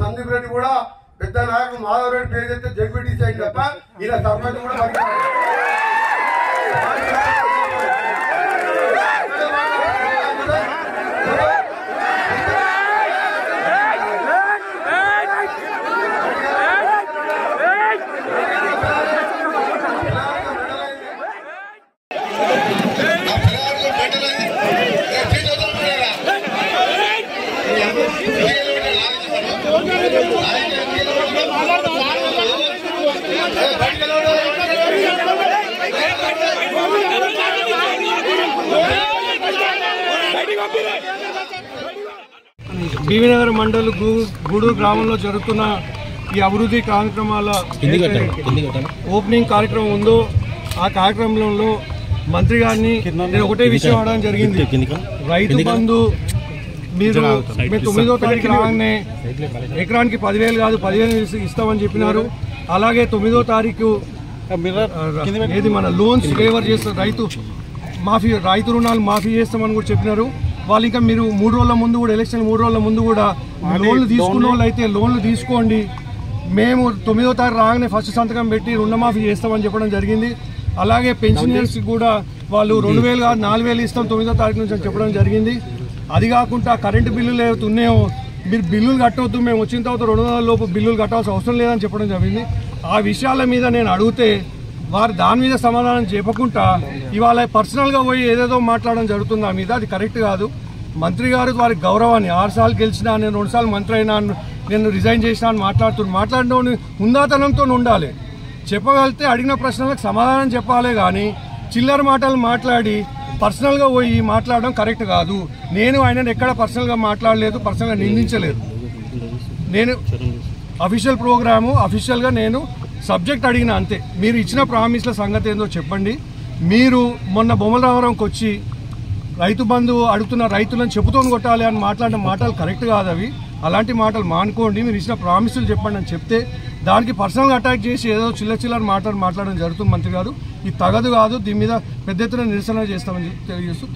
సందీప్ రెడ్డి కూడా పెద్ద నాయకుడు మాధవ్ రెడ్డి పేరు చెప్తే జడ్పీటీసీ అయింది తప్ప ఇలా సర్పంచ్ కూడా బీవీనగర్ మండల్ గూడూరు గ్రామంలో జరుగుతున్న ఈ అభివృద్ధి కార్యక్రమాల ఓపెనింగ్ కార్యక్రమం ఉందో ఆ కార్యక్రమంలో మంత్రి గారిని నేను ఒకటే విషయం అడగడం జరిగింది. రైతు బంధు మీరు 9వ తారీఖు రాగానే ఎకరానికి 10,000 కాదు 15,000 ఇస్తామని చెప్పినారు. అలాగే 9వ తారీఖు ఏది మన లోన్స్ ఫేవర్ చేస్తారు, రైతు రుణాలు మాఫీ చేస్తామని కూడా చెప్పినారు. వాళ్ళు ఇంకా మీరు 3 రోజుల ముందు కూడా ఎలక్షన్ 3 రోజుల ముందు కూడా లోన్లు తీసుకున్న వాళ్ళు అయితే లోన్లు తీసుకోండి, మేము 9వ తారీఖు రాగానే ఫస్ట్ సంతకం పెట్టి రుణమాఫీ చేస్తామని చెప్పడం జరిగింది. అలాగే పెన్షనర్స్ కూడా వాళ్ళు 2,000 కాదు 4,000 ఇస్తాం 9వ తారీఖు నుంచి అని చెప్పడం జరిగింది. అది కాకుండా కరెంటు బిల్లులు ఏవైతే ఉన్నాయో మీరు బిల్లులు కట్టవద్దు, మేము వచ్చిన తర్వాత 200 లోపు బిల్లులు కట్టాల్సిన అవసరం లేదని చెప్పడం జరిగింది. ఆ విషయాల మీద నేను అడిగితే వారు దాని మీద సమాధానం చెప్పకుండా ఇవాళ పర్సనల్గా పోయి ఏదేదో మాట్లాడడం జరుగుతుంది. ఆ మీద అది కరెక్ట్ కాదు. మంత్రి గారు వారి గౌరవాన్ని 6 సార్లు గెలిచినా, నేను 2 సార్లు మంత్రి అయినా, నేను రిజైన్ చేసినా అని మాట్లాడడం హుందాతనంతో ఉండాలి. చెప్పగలిగితే అడిగిన ప్రశ్నలకు సమాధానం చెప్పాలి, కానీ చిల్లర మాటలు మాట్లాడి పర్సనల్గా పోయి మాట్లాడడం కరెక్ట్ కాదు. నేను ఆయనను ఎక్కడ పర్సనల్గా మాట్లాడలేదు, పర్సనల్గా నిందించలేదు. నేను అఫీషియల్ ప్రోగ్రాము అఫీషియల్గా నేను సబ్జెక్ట్ అడిగిన అంతే. మీరు ఇచ్చిన ప్రామిస్ల సంగతి ఏందో చెప్పండి. మీరు మొన్న బొమ్మలరామరంకి వచ్చి రైతు బంధు అడుగుతున్న రైతులను చెప్పుతోని కొట్టాలి అని మాట్లాడిన మాటలు కరెక్ట్ కాదు. అవి అలాంటి మాటలు మానుకోండి, మీరు ఇచ్చిన ప్రామిసులు చెప్పండి అని చెప్తే దానికి పర్సనల్గా అటాక్ చేసి ఏదో చిల్లర మాట్లాడడం జరుగుతుంది. మంత్రి గారు ఇది తగదు కాదు, దీని మీద పెద్ద ఎత్తున నిరసన చేస్తామని తెలియజేస్తూ